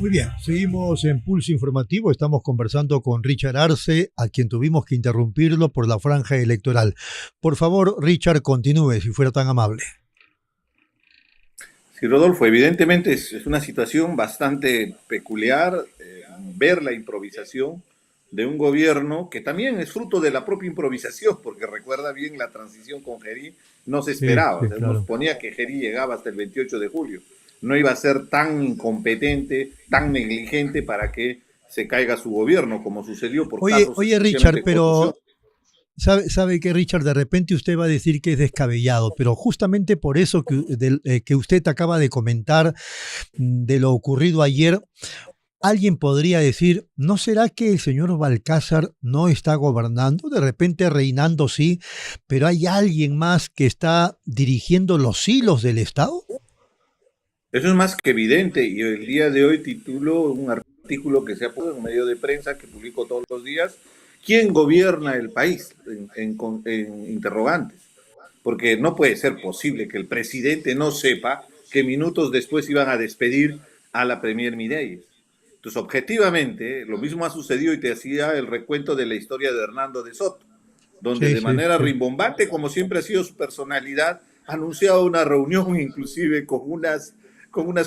Muy bien, seguimos en Pulso Informativo, estamos conversando con Richard Arce, a quien tuvimos que interrumpirlo por la franja electoral. Por favor, Richard, continúe, si fuera tan amable. Sí, Rodolfo, evidentemente es una situación bastante peculiar ver la improvisación de un gobierno que también es fruto de la propia improvisación, porque recuerda bien la transición con Gerí, no se Sí, esperaba, o sí, sea, uno claro. suponía que Gerí llegaba hasta el 28 de julio, no iba a ser tan incompetente, tan negligente para que se caiga su gobierno, como sucedió por casos Oye, Richard, exclusivamente de corrupción. pero sabe que Richard, de repente usted va a decir que es descabellado, pero justamente por eso que usted acaba de comentar de lo ocurrido ayer, alguien podría decir, ¿no será que el señor Balcázar no está gobernando? De repente reinando sí, pero hay alguien más que está dirigiendo los hilos del Estado. Eso es más que evidente y el día de hoy titulo un artículo que se ha puesto en un medio de prensa que publico todos los días. ¿Quién gobierna el país? En interrogantes. Porque no puede ser posible que el presidente no sepa que minutos después iban a despedir a la Premier Mireille. Entonces, objetivamente, lo mismo ha sucedido y te hacía el recuento de la historia de Hernando de Soto, donde Sí, de sí, manera sí. rimbombante, como siempre ha sido su personalidad, ha anunciado una reunión inclusive con unas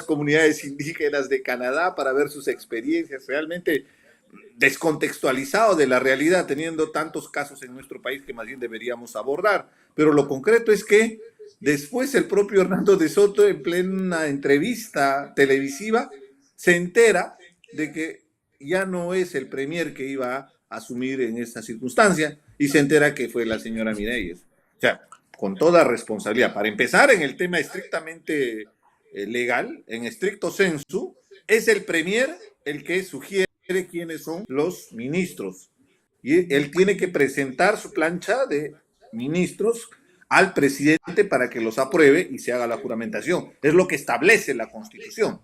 comunidades indígenas de Canadá para ver sus experiencias, realmente descontextualizado de la realidad, teniendo tantos casos en nuestro país que más bien deberíamos abordar. Pero lo concreto es que después el propio Hernando de Soto, en plena entrevista televisiva, se entera de que ya no es el premier que iba a asumir en esta circunstancia y se entera que fue la señora Mireilles. O sea, con toda responsabilidad. Para empezar, en el tema estrictamente legal, en estricto sensu, es el premier el que sugiere quiénes son los ministros. Y él tiene que presentar su plancha de ministros al presidente para que los apruebe y se haga la juramentación. Es lo que establece la Constitución.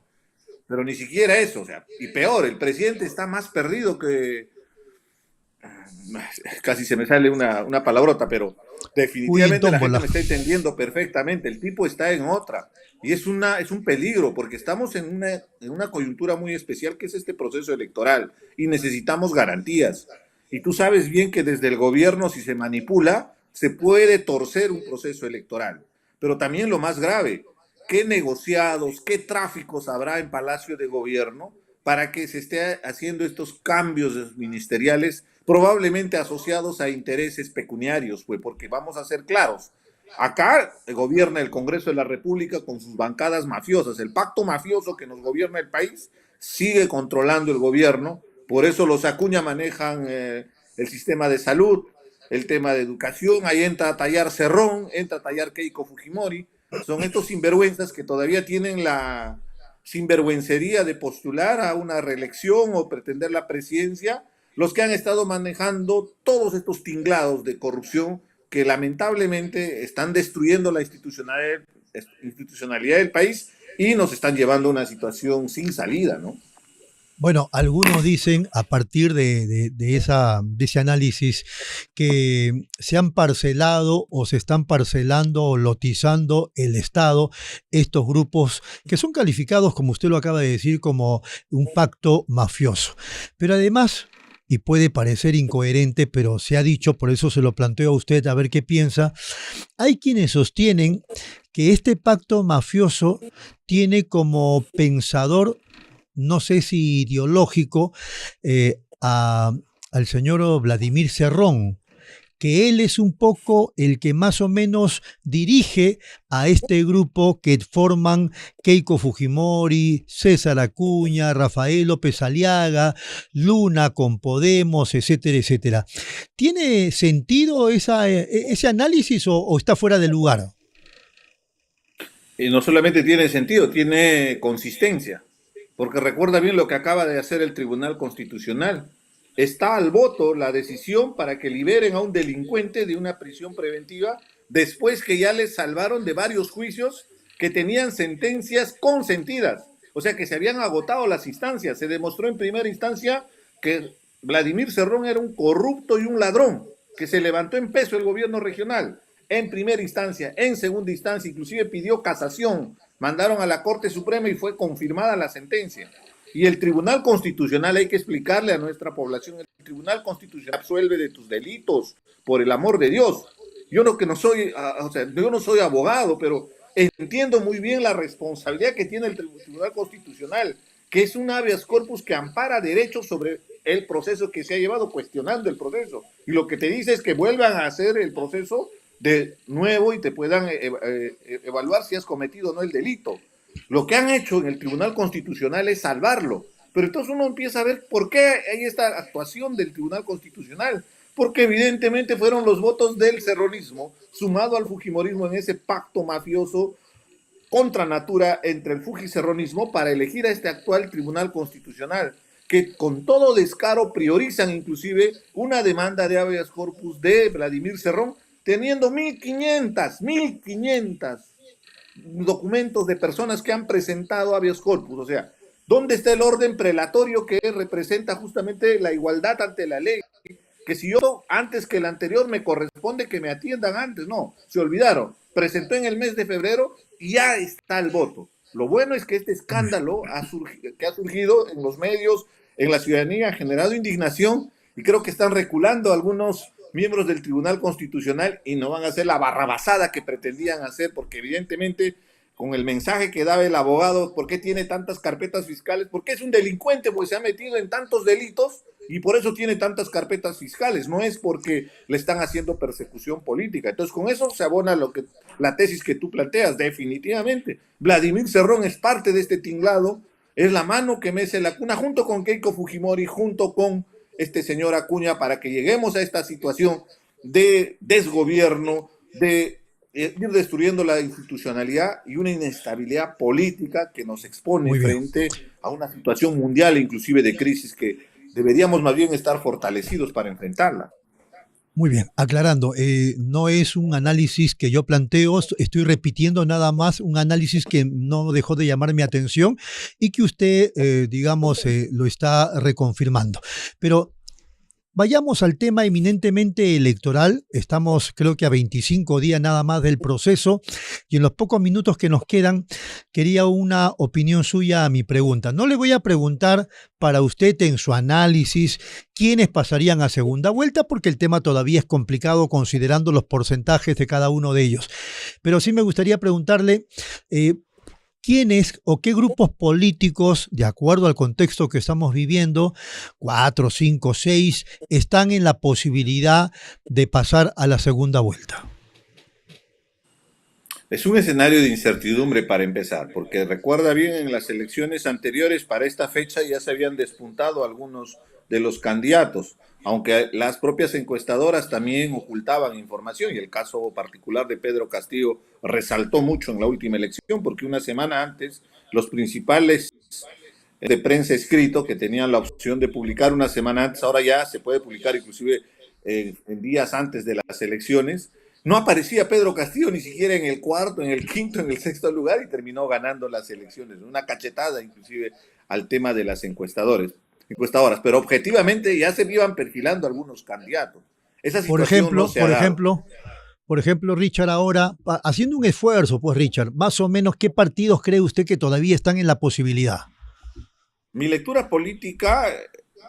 Pero ni siquiera eso, o sea, y peor, el presidente está más perdido que, casi se me sale una palabrota, pero Uy, en definitivamente la gente tómbola. me está entendiendo perfectamente. El tipo está en otra. Y es un peligro porque estamos en una coyuntura muy especial que es este proceso electoral y necesitamos garantías. Y tú sabes bien que desde el gobierno, si se manipula, se puede torcer un proceso electoral. Pero también lo más grave, ¿qué negociados, qué tráficos habrá en Palacio de Gobierno para que se esté haciendo estos cambios ministeriales probablemente asociados a intereses pecuniarios, pues, porque vamos a ser claros, acá gobierna el Congreso de la República con sus bancadas mafiosas, el pacto mafioso que nos gobierna el país sigue controlando el gobierno, por eso los Acuña manejan el sistema de salud, el tema de educación, ahí entra a tallar Cerrón, entra a tallar Keiko Fujimori, son estos sinvergüenzas que todavía tienen la sinvergüencería de postular a una reelección o pretender la presidencia, los que han estado manejando todos estos tinglados de corrupción que lamentablemente están destruyendo la institucionalidad del país y nos están llevando a una situación sin salida, ¿no? Bueno, algunos dicen, a partir de ese análisis, que se han parcelado o se están parcelando o lotizando el Estado, estos grupos que son calificados, como usted lo acaba de decir, como un pacto mafioso. Pero además, y puede parecer incoherente, pero se ha dicho, por eso se lo planteo a usted, a ver qué piensa, hay quienes sostienen que este pacto mafioso tiene como pensador, no sé si ideológico, al señor Vladimir Cerrón, que él es un poco el que más o menos dirige a este grupo que forman Keiko Fujimori, César Acuña, Rafael López Aliaga, Luna con Podemos, etcétera, etcétera. ¿Tiene sentido ese análisis o está fuera de lugar? Y no solamente tiene sentido, tiene consistencia, porque recuerda bien lo que acaba de hacer el Tribunal Constitucional. Está al voto la decisión para que liberen a un delincuente de una prisión preventiva después que ya les salvaron de varios juicios que tenían sentencias consentidas, o sea que se habían agotado las instancias. Se demostró en primera instancia que Vladimir Cerrón era un corrupto y un ladrón, que se levantó en peso el gobierno regional en primera instancia, en segunda instancia, inclusive pidió casación, mandaron a la Corte Suprema y fue confirmada la sentencia. Y el Tribunal Constitucional, hay que explicarle a nuestra población, el Tribunal Constitucional absuelve de tus delitos, por el amor de Dios. Yo no que no soy, o sea, yo no soy abogado, pero entiendo muy bien la responsabilidad que tiene el Tribunal Constitucional, que es un habeas corpus que ampara derechos sobre el proceso que se ha llevado, cuestionando el proceso. Y lo que te dice es que vuelvan a hacer el proceso de nuevo y te puedan evaluar si has cometido o no el delito. Lo que han hecho en el Tribunal Constitucional es salvarlo. Pero entonces uno empieza a ver por qué hay esta actuación del Tribunal Constitucional. Porque evidentemente fueron los votos del cerronismo sumado al fujimorismo en ese pacto mafioso contra natura entre el fujicerronismo para elegir a este actual Tribunal Constitucional, que con todo descaro priorizan inclusive una demanda de habeas corpus de Vladimir Cerrón, teniendo 1.500 documentos de personas que han presentado habeas corpus. O sea, ¿dónde está el orden prelatorio que representa justamente la igualdad ante la ley? Que si yo antes que el anterior me corresponde que me atiendan antes. No, se olvidaron. Presentó en el mes de febrero y ya está el voto. Lo bueno es que este escándalo que ha surgido en los medios, en la ciudadanía, ha generado indignación, y creo que están reculando algunos miembros del Tribunal Constitucional y no van a hacer la barrabasada que pretendían hacer, porque evidentemente con el mensaje que daba el abogado, ¿por qué tiene tantas carpetas fiscales? Porque es un delincuente, pues se ha metido en tantos delitos y por eso tiene tantas carpetas fiscales, no es porque le están haciendo persecución política. Entonces con eso se abona la tesis que tú planteas, definitivamente. Vladimir Cerrón es parte de este tinglado, es la mano que mece la cuna junto con Keiko Fujimori, junto con este señor Acuña, para que lleguemos a esta situación de desgobierno, de ir destruyendo la institucionalidad y una inestabilidad política que nos expone frente a una situación mundial, inclusive de crisis, que deberíamos más bien estar fortalecidos para enfrentarla. Muy bien, aclarando, no es un análisis que yo planteo, estoy repitiendo nada más un análisis que no dejó de llamar mi atención y que usted, digamos, lo está reconfirmando. Pero vayamos al tema eminentemente electoral. Estamos, creo que a 25 días nada más del proceso, y en los pocos minutos que nos quedan, quería una opinión suya a mi pregunta. No le voy a preguntar para usted en su análisis quiénes pasarían a segunda vuelta, porque el tema todavía es complicado considerando los porcentajes de cada uno de ellos. Pero sí me gustaría preguntarle ¿quiénes o qué grupos políticos, de acuerdo al contexto que estamos viviendo, 4, 5, 6, están en la posibilidad de pasar a la segunda vuelta? Es un escenario de incertidumbre para empezar, porque recuerda bien, en las elecciones anteriores para esta fecha ya se habían despuntado algunos de los candidatos, aunque las propias encuestadoras también ocultaban información, y el caso particular de Pedro Castillo resaltó mucho en la última elección, porque una semana antes los principales de prensa escrito que tenían la opción de publicar una semana antes, ahora ya se puede publicar inclusive en días antes de las elecciones. No aparecía Pedro Castillo ni siquiera en el cuarto, en el quinto, en el sexto lugar, y terminó ganando las elecciones. Una cachetada inclusive al tema de las encuestadoras. Pero objetivamente ya se iban perfilando algunos candidatos. Esa situación por ejemplo, Richard, ahora, haciendo un esfuerzo, pues Richard, más o menos, ¿qué partidos cree usted que todavía están en la posibilidad? Mi lectura política,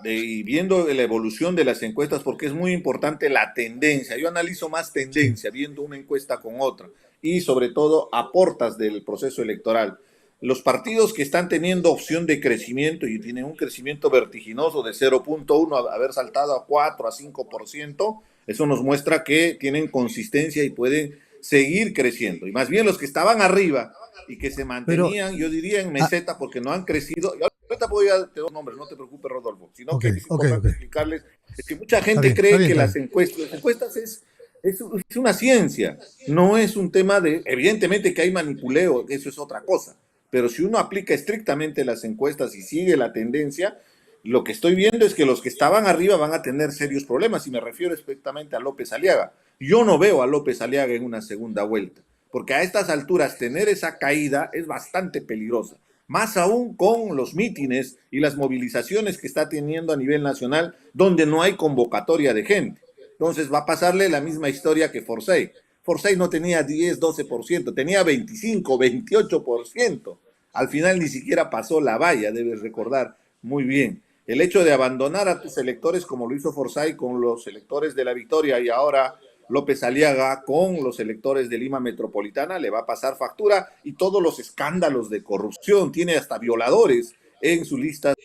y viendo la evolución de las encuestas, porque es muy importante la tendencia. Yo analizo más tendencia, viendo una encuesta con otra, y sobre todo a portas del proceso electoral. Los partidos que están teniendo opción de crecimiento y tienen un crecimiento vertiginoso de 0.1 a haber saltado a 4, a 5%, eso nos muestra que tienen consistencia y pueden seguir creciendo. Y más bien los que estaban arriba y que se mantenían, yo diría en meseta, porque no han crecido. Ahorita te doy nombres, no te preocupes, Rodolfo, sino que es importante explicarles, es que mucha gente cree que las encuestas es una ciencia, no es un tema de, evidentemente que hay manipuleo, eso es otra cosa, pero si uno aplica estrictamente las encuestas y sigue la tendencia, lo que estoy viendo es que los que estaban arriba van a tener serios problemas, y me refiero estrictamente a López Aliaga. Yo no veo a López Aliaga en una segunda vuelta, porque a estas alturas tener esa caída es bastante peligrosa, más aún con los mítines y las movilizaciones que está teniendo a nivel nacional, donde no hay convocatoria de gente. Entonces va a pasarle la misma historia que Forsyth. Forsyth no tenía 10, 12%, tenía 25, 28%. Al final ni siquiera pasó la valla, debes recordar muy bien. El hecho de abandonar a tus electores como lo hizo Forsyth con los electores de La Victoria y ahora López Aliaga con los electores de Lima Metropolitana le va a pasar factura, y todos los escándalos de corrupción, tiene hasta violadores en sus listas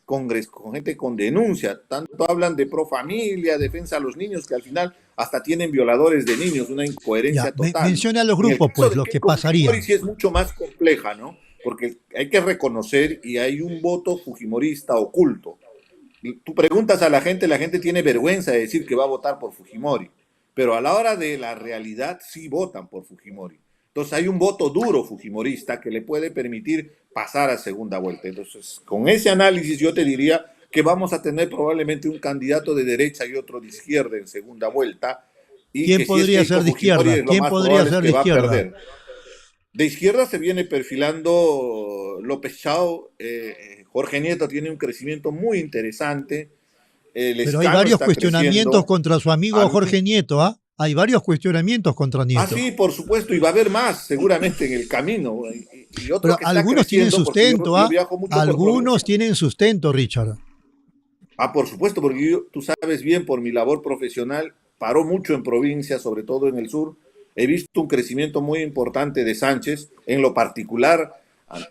con gente con denuncia, tanto hablan de pro familia, defensa a los niños, que al final hasta tienen violadores de niños, una incoherencia total. Menciona a los grupos, pues, lo que pasaría. Fujimori sí es mucho más compleja, ¿no? Porque hay que reconocer, y hay un voto fujimorista oculto. Tú preguntas a la gente tiene vergüenza de decir que va a votar por Fujimori, pero a la hora de la realidad sí votan por Fujimori. Entonces hay un voto duro fujimorista que le puede permitir pasar a segunda vuelta. Entonces, con ese análisis yo te diría que vamos a tener probablemente un candidato de derecha y otro de izquierda en segunda vuelta. Y ¿quién podría ser de izquierda? ¿Quién podría ser de izquierda? De izquierda se viene perfilando López Chao. Jorge Nieto tiene un crecimiento muy interesante. Pero hay varios cuestionamientos contra su amigo Jorge Nieto, ¿ah? Hay varios cuestionamientos contra Nieto. Ah, sí, por supuesto, y va a haber más seguramente en el camino. Pero algunos tienen sustento, ¿ah? Algunos tienen sustento, Richard. Ah, por supuesto, porque tú sabes bien, por mi labor profesional, paro mucho en provincia, sobre todo en el sur. He visto un crecimiento muy importante de Sánchez. En lo particular,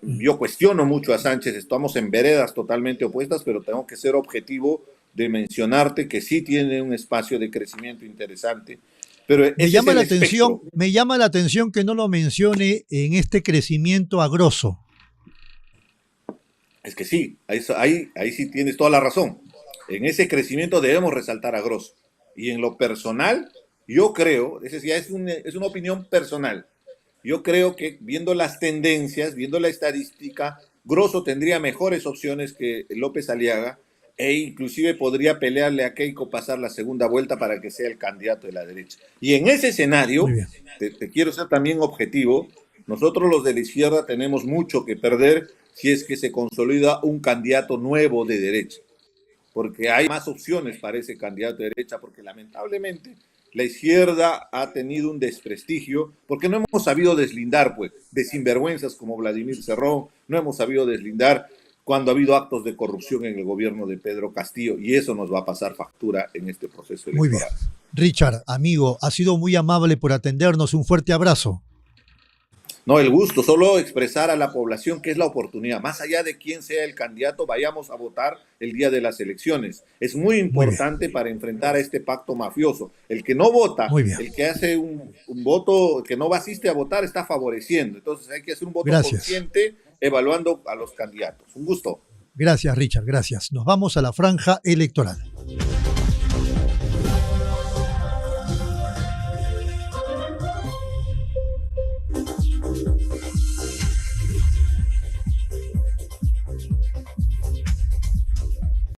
yo cuestiono mucho a Sánchez. Estamos en veredas totalmente opuestas, pero tengo que ser objetivo de mencionarte que sí tiene un espacio de crecimiento interesante. Pero me llama la atención que no lo mencione en este crecimiento a Grosso. Es que sí, ahí sí tienes toda la razón. En ese crecimiento debemos resaltar a Grosso. Y en lo personal, yo creo, esa ya es una opinión personal, yo creo que viendo las tendencias, viendo la estadística, Grosso tendría mejores opciones que López Aliaga, e inclusive podría pelearle a Keiko pasar la segunda vuelta para que sea el candidato de la derecha. Y en ese escenario, te quiero ser también objetivo, nosotros los de la izquierda tenemos mucho que perder si es que se consolida un candidato nuevo de derecha, porque hay más opciones para ese candidato de derecha, porque lamentablemente la izquierda ha tenido un desprestigio, porque no hemos sabido deslindar, pues, de sinvergüenzas como Vladimir Cerrón, no hemos sabido deslindar cuando ha habido actos de corrupción en el gobierno de Pedro Castillo, y eso nos va a pasar factura en este proceso electoral. Muy bien. Richard, amigo, ha sido muy amable por atendernos. Un fuerte abrazo. No, el gusto, solo expresar a la población que es la oportunidad. Más allá de quién sea el candidato, vayamos a votar el día de las elecciones. Es muy importante para enfrentar a este pacto mafioso. El que no vota, el que hace un voto, que no asiste a votar, está favoreciendo. Entonces hay que hacer un voto consciente, evaluando a los candidatos. Un gusto. Gracias, Richard, gracias. Nos vamos a la franja electoral.